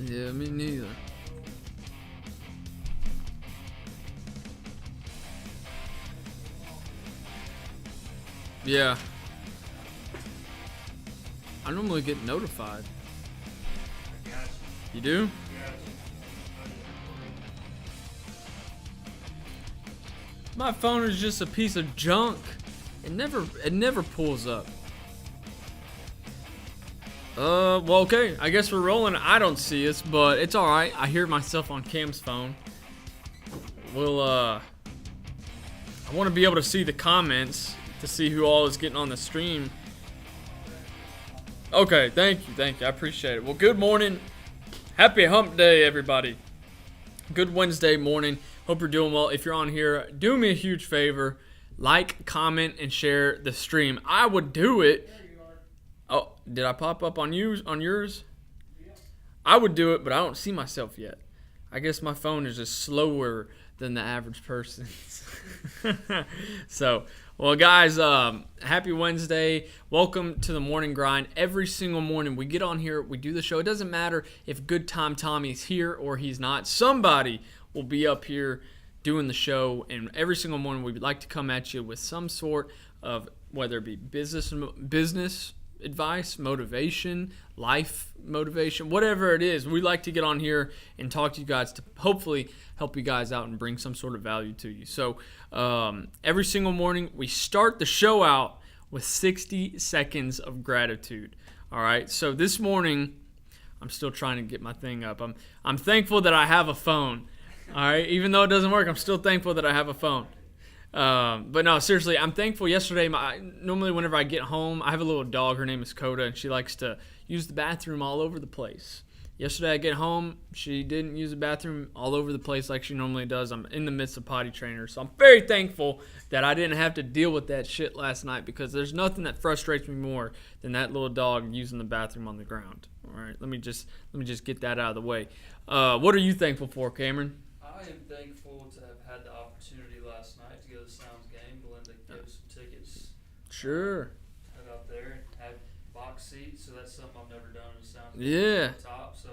Yeah, me neither. Yeah. I normally get notified. You do? My phone is just a piece of junk. It never pulls up. Well, okay. I guess we're rolling. I don't see us, but it's all right. I hear myself on Cam's phone. I want to be able to see the comments to see who all is getting on the stream. Okay, thank you. I appreciate it. Well, good morning. Happy hump day, everybody. Good Wednesday morning. Hope you're doing well. If you're on here, do me a huge favor. Like, comment, and share the stream. I would do it. There you are. Oh, did I pop up on yours? Yeah. I would do it, but I don't see myself yet. I guess my phone is just slower than the average person's. So, well, guys, happy Wednesday. Welcome to the morning grind. Every single morning we get on here, we do the show. It doesn't matter if Good Time Tommy is here or he's not. Somebody will be up here doing the show, and every single morning we would like to come at you with some sort of, whether it be business advice, motivation, life motivation, whatever it is. We like to get on here and talk to you guys to hopefully help you guys out and bring some sort of value to you. So every single morning we start the show out with 60 seconds of gratitude. All right. So this morning, I'm still trying to get my thing up. I'm thankful that I have a phone. All right. Even though it doesn't work, I'm still thankful that I have a phone. But no, seriously, I'm thankful. Yesterday, normally whenever I get home, I have a little dog. Her name is Coda, and she likes to use the bathroom all over the place. Yesterday, I get home, she didn't use the bathroom all over the place like she normally does. I'm in the midst of potty trainer, so I'm very thankful that I didn't have to deal with that shit last night, because there's nothing that frustrates me more than that little dog using the bathroom on the ground. All right, let me just get that out of the way. What are you thankful for, Cameron? I am thankful to have had the opportunity last night to go to the Sounds game. Belinda gave us some tickets. Sure. Head out there and have box seats, so that's something I've never done in the Sounds game. Yeah. Top, so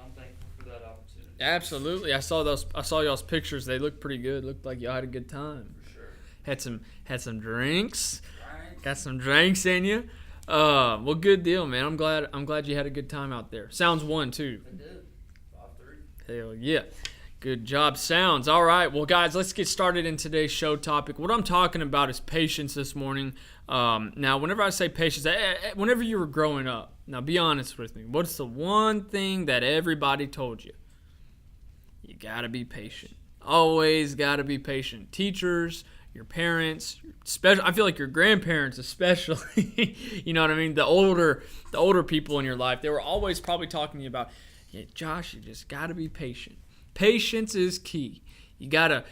I'm thankful for that opportunity. Absolutely. I saw y'all's pictures. They looked pretty good. Looked like y'all had a good time. For sure. Had some drinks. Right. Got some drinks in you. Well, good deal, man. I'm glad you had a good time out there. Sounds won too. They did. 5-3. Hell yeah. Good job, Sounds. All right. Well, guys, let's get started in today's show topic. What I'm talking about is patience this morning. Now, whenever I say patience, whenever you were growing up, now be honest with me. What's the one thing that everybody told you? You got to be patient. Always got to be patient. Teachers, your parents, I feel like your grandparents especially, you know what I mean? The older people in your life, they were always probably talking to you about, yeah, Josh, you just got to be patient. Patience is key. You gotta,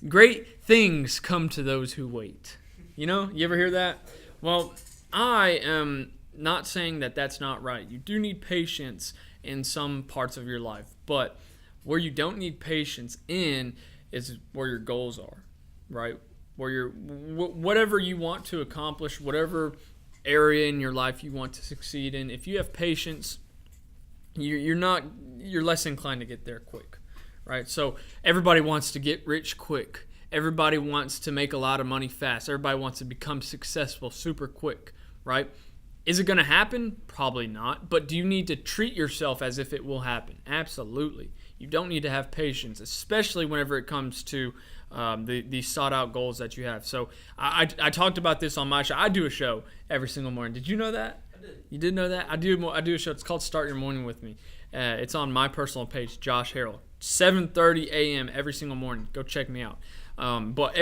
great things come to those who wait. You know, you ever hear that? Well, I am not saying that that's not right. You do need patience in some parts of your life, but where you don't need patience in is where your goals are, right? Where whatever you want to accomplish, whatever area in your life you want to succeed in, if you have patience, you're less inclined to get there quick. Right, so everybody wants to get rich quick. Everybody wants to make a lot of money fast. Everybody wants to become successful super quick, right? Is it going to happen? Probably not. But do you need to treat yourself as if it will happen? Absolutely. You don't need to have patience, especially whenever it comes to the sought-out goals that you have. So I talked about this on my show. I do a show every single morning. Did you know that? I did. You did know that? I do a show. It's called Start Your Morning With Me. It's on my personal page, Josh Harrell. 7:30 a.m. every single morning. Go check me out. But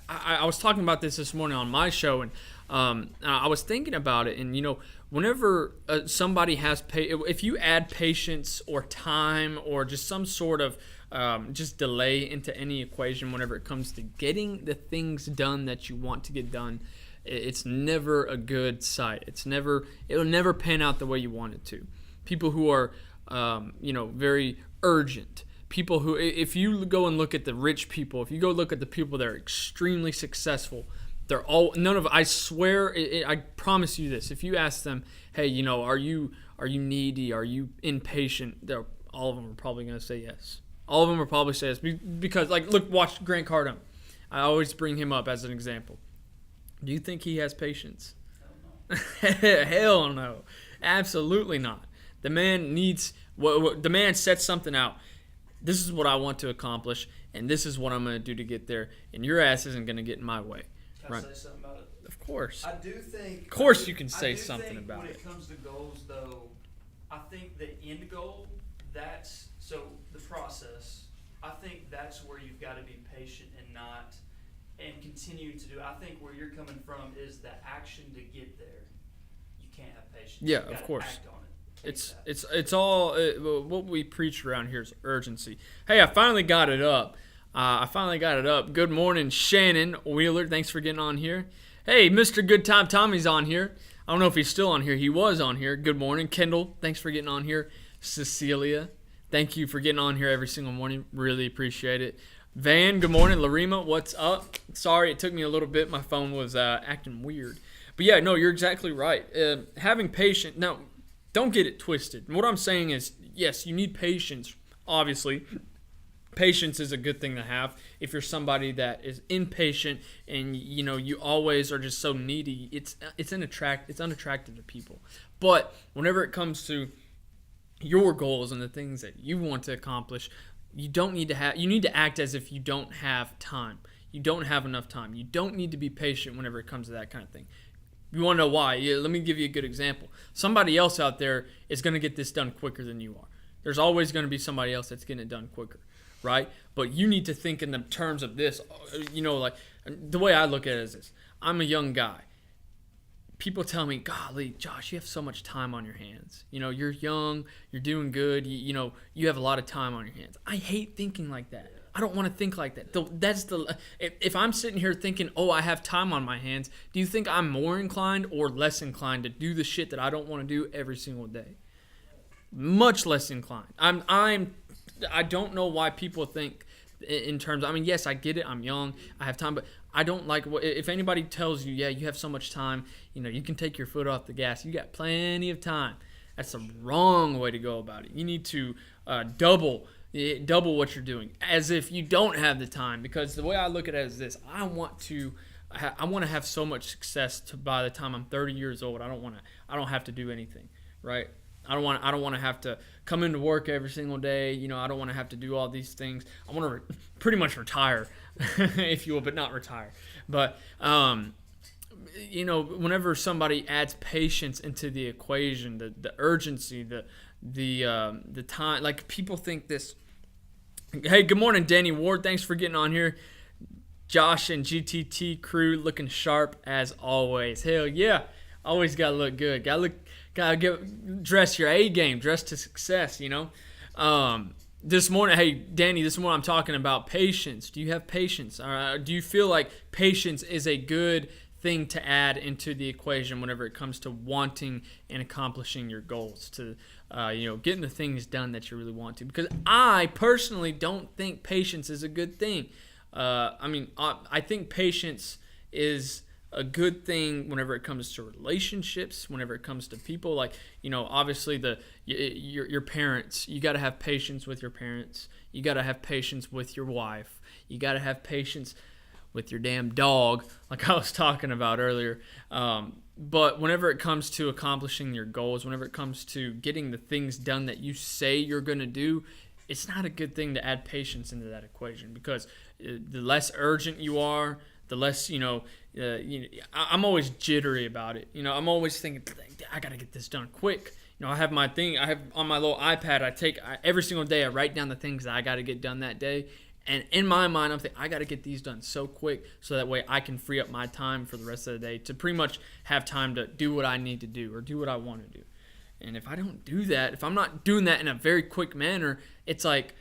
I was talking about this morning on my show, and I was thinking about it. And you know, whenever somebody has if you add patience or time or just some sort of just delay into any equation, whenever it comes to getting the things done that you want to get done, it's never a good sight. It'll never pan out the way you want it to. People who are very urgent. People who, if you go and look at the rich people, if you go look at the people that are extremely successful, I swear, I promise you this. If you ask them, hey, are you Are you needy? Are you impatient? All of them are probably going to say yes. All of them will probably say yes because, like, look, watch Grant Cardone. I always bring him up as an example. Do you think he has patience? Hell no. Absolutely not. The man needs, the man sets something out. This is what I want to accomplish, and this is what I'm going to do to get there, and your ass isn't going to get in my way. Can I say something about it? Of course. I do think. Of course you can say something about it. When it comes to goals, though, I think the end goal, so the process, I think that's where you've got to be patient and continue to do. I think where you're coming from is the action to get there. You can't have patience. Yeah, of course. Act on it. It's all what we preach around here is urgency. Hey, I finally got it up. Good morning, Shannon Wheeler. Thanks for getting on here. Hey, Mr. Good Time Tommy's on here. I don't know if he's still on here. He was on here. Good morning, Kendall. Thanks for getting on here. Cecilia, thank you for getting on here every single morning. Really appreciate it. Van, good morning. Larima, what's up? Sorry, it took me a little bit. My phone was acting weird. But yeah, no, you're exactly right. Having patience. Now, don't get it twisted. What I'm saying is, yes, you need patience, obviously. Patience is a good thing to have. If you're somebody that is impatient and you always are just so needy, it's unattractive to people. But whenever it comes to your goals and the things that you want to accomplish, you need to act as if you don't have time. You don't have enough time. You don't need to be patient whenever it comes to that kind of thing. You want to know why? Yeah, let me give you a good example. Somebody else out there is going to get this done quicker than you are. There's always going to be somebody else that's getting it done quicker, right? But you need to think in the terms of this. Like the way I look at it is this. I'm a young guy. People tell me, golly, Josh, you have so much time on your hands. You're young, you're doing good, you have a lot of time on your hands. I hate thinking like that. I don't want to think like that. If I'm sitting here thinking, oh, I have time on my hands, do you think I'm more inclined or less inclined to do the shit that I don't want to do every single day? Much less inclined. I don't know why people think in terms of, yes, I get it, I'm young, I have time, but I don't like if anybody tells you, yeah, you have so much time, you can take your foot off the gas, you got plenty of time. That's the wrong way to go about it. You need to double what you're doing, as if you don't have the time, because the way I look at it is this. I want to have so much success by the time I'm 30 years old. I don't have to do anything, right? I don't want to have to come into work every single day. I don't want to have to do all these things. I want to pretty much retire, if you will, but not retire. But whenever somebody adds patience into the equation, the urgency, the time, like people think this. Hey, good morning, Danny Ward. Thanks for getting on here. Josh and GTT crew looking sharp as always. Hell yeah, always gotta look good. Gotta dress your A game, dress to success. This morning, hey Danny, this morning I'm talking about patience. Do you have patience? Do you feel like patience is a good thing to add into the equation whenever it comes to wanting and accomplishing your goals, to getting the things done that you really want to? Because I personally don't think patience is a good thing. I think patience is a good thing whenever it comes to relationships, whenever it comes to people. Like, obviously your parents, you got to have patience with your parents. You got to have patience with your wife. You got to have patience with your damn dog, like I was talking about earlier. But whenever it comes to accomplishing your goals, whenever it comes to getting the things done that you say you're going to do, it's not a good thing to add patience into that equation, because the less urgent you are, the less, I'm always jittery about it. I'm always thinking, I got to get this done quick. I have my thing. I have on my little iPad, every single day, I write down the things that I got to get done that day. And in my mind, I'm thinking, I got to get these done so quick so that way I can free up my time for the rest of the day to pretty much have time to do what I need to do or do what I want to do. And if I don't do that, if I'm not doing that in a very quick manner, it's like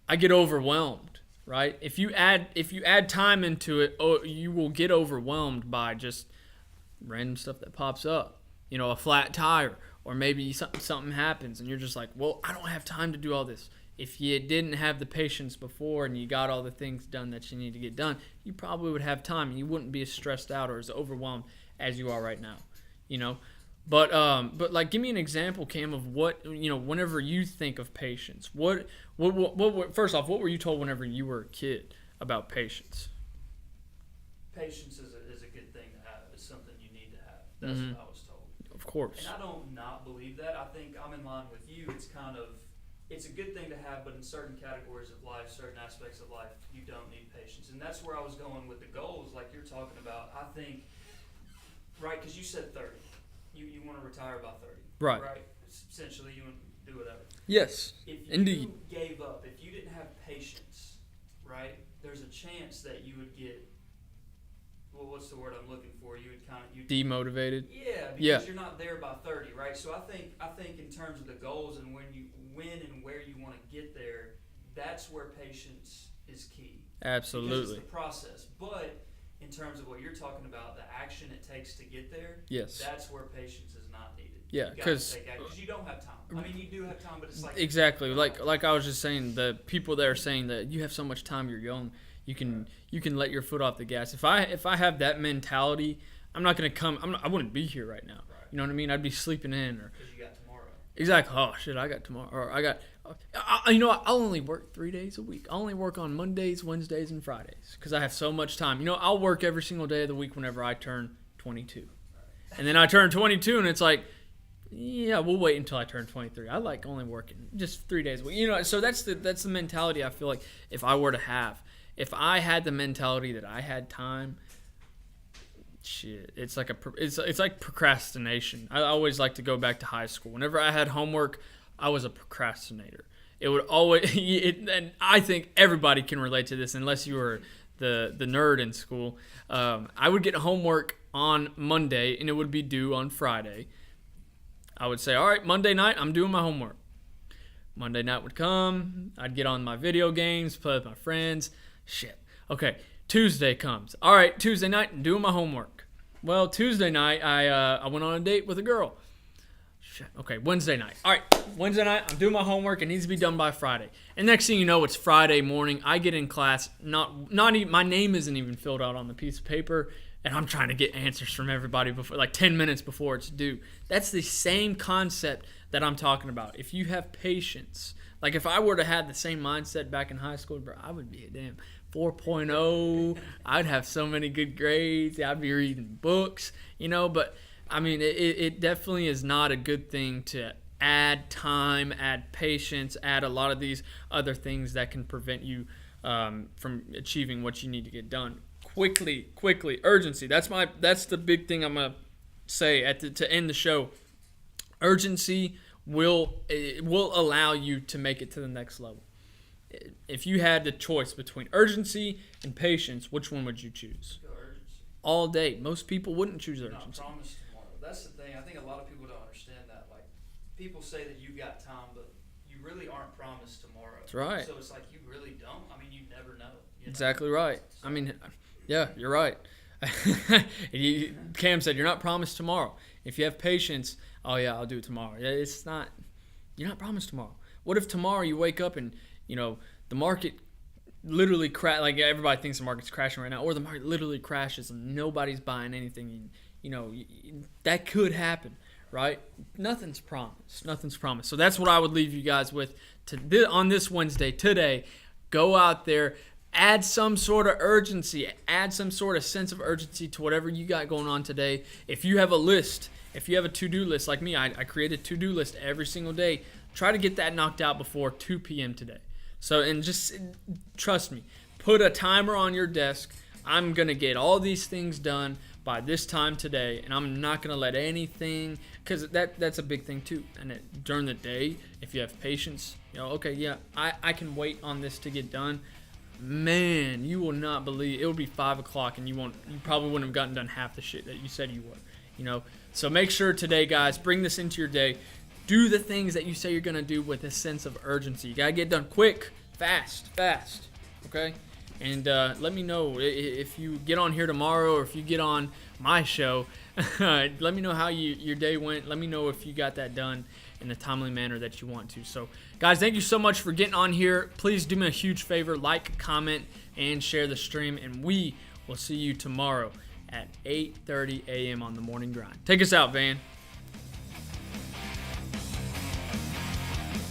I get overwhelmed, right? If you add time into it, you will get overwhelmed by just random stuff that pops up. A flat tire, or maybe something happens and you're just like, well, I don't have time to do all this. If you didn't have the patience before and you got all the things done that you need to get done, you probably would have time and you wouldn't be as stressed out or as overwhelmed as you are right now. But like, give me an example, Cam, of what, whenever you think of patience. What first off, what were you told whenever you were a kid about patience? Patience is a good thing to have. It's something you need to have. That's what I was told. Of course. And I don't not believe that. I think I'm in line with you. It's a good thing to have, but in certain categories of life, certain aspects of life, you don't need patience. And that's where I was going with the goals, like you're talking about. I think, right, because you said 30. You want to retire by 30. Right. Right? Essentially, you want to do whatever. Yes, If you indeed. gave up, if you didn't have patience, right, there's a chance that you would get, well, what's the word I'm looking for? You would kind of Demotivated. Yeah, because you're not there by 30, right? So I think in terms of the goals and when and where you want to get there, that's where patience is key. Absolutely. Because it's the process. But in terms of what you're talking about, the action it takes to get there, yes, that's where patience is not needed. Yeah, because you don't have time. I mean, you do have time, but it's like exactly like I was just saying, the people there are saying that you have so much time, you're young, you can let your foot off the gas. If I have that mentality, I'm not gonna come. I wouldn't be here right now. Right. You know what I mean? I'd be sleeping in or. Because you got tomorrow. Exactly. Oh shit, I got tomorrow. Or I got. I'll only work 3 days a week. I'll only work on Mondays, Wednesdays, and Fridays because I have so much time. I'll work every single day of the week whenever I turn 22, and then I turn 22, and it's like, yeah, we'll wait until I turn 23. I like only working just 3 days a week. So that's the mentality I feel like if I had the mentality that I had time. Shit, it's like procrastination. I always like to go back to high school. Whenever I had homework, I was a procrastinator. It would always, and I think everybody can relate to this unless you were the nerd in school. I would get homework on Monday and it would be due on Friday. I would say, all right, Monday night, I'm doing my homework. Monday night would come. I'd get on my video games, play with my friends. Shit. Okay. Tuesday comes. All right, Tuesday night, I'm doing my homework. Well, Tuesday night, I went on a date with a girl. Shit. Okay, Wednesday night. All right, Wednesday night, I'm doing my homework. It needs to be done by Friday. And next thing you know, it's Friday morning. I get in class. Not even, my name isn't even filled out on the piece of paper, and I'm trying to get answers from everybody before, like 10 minutes before it's due. That's the same concept that I'm talking about. If you have patience, like if I were to have the same mindset back in high school, bro, I would be a damn 4.0. I'd have so many good grades. I'd be reading books, but I mean, it definitely is not a good thing to add time, add patience, add a lot of these other things that can prevent you from achieving what you need to get done. Quickly, urgency. That's the big thing I'm gonna say to end the show. Urgency will allow you to make it to the next level. If you had the choice between urgency and patience, which one would you choose? Urgency. All day. Most people wouldn't choose urgency. Not promised tomorrow. That's the thing. I think a lot of people don't understand that. Like, people say that you got time, but you really aren't promised tomorrow. That's right. So it's like you really don't. I mean, you never know. Exactly right. So, I mean, yeah, you're right. Cam said you're not promised tomorrow. If you have patience, oh yeah, I'll do it tomorrow. Yeah, it's not. You're not promised tomorrow. What if tomorrow you wake up and the market literally like everybody thinks the market's crashing right now, or the market literally crashes and nobody's buying anything. That could happen, right? Nothing's promised. So that's what I would leave you guys with on this Wednesday today. Go out there, add some sort of urgency, add some sort of sense of urgency to whatever you got going on today. If you have a list, if you have a to-do list like me, I create a to-do list every single day. Try to get that knocked out before 2 p.m. today. So, and just trust me, put a timer on your desk. I'm going to get all these things done by this time today, and I'm not going to let anything, because that's a big thing too. And during the day, if you have patience, okay, yeah, I can wait on this to get done. Man, you will not believe, it will be 5 o'clock and you probably wouldn't have gotten done half the shit that you said you would, So make sure today, guys, bring this into your day. Do the things that you say you're going to do with a sense of urgency. You got to get done quick, fast, okay? And let me know if you get on here tomorrow or if you get on my show. Let me know how your day went. Let me know if you got that done in the timely manner that you want to. So, guys, thank you so much for getting on here. Please do me a huge favor. Like, comment, and share the stream. And we will see you tomorrow at 8:30 a.m. on the Morning Grind. Take us out, Van.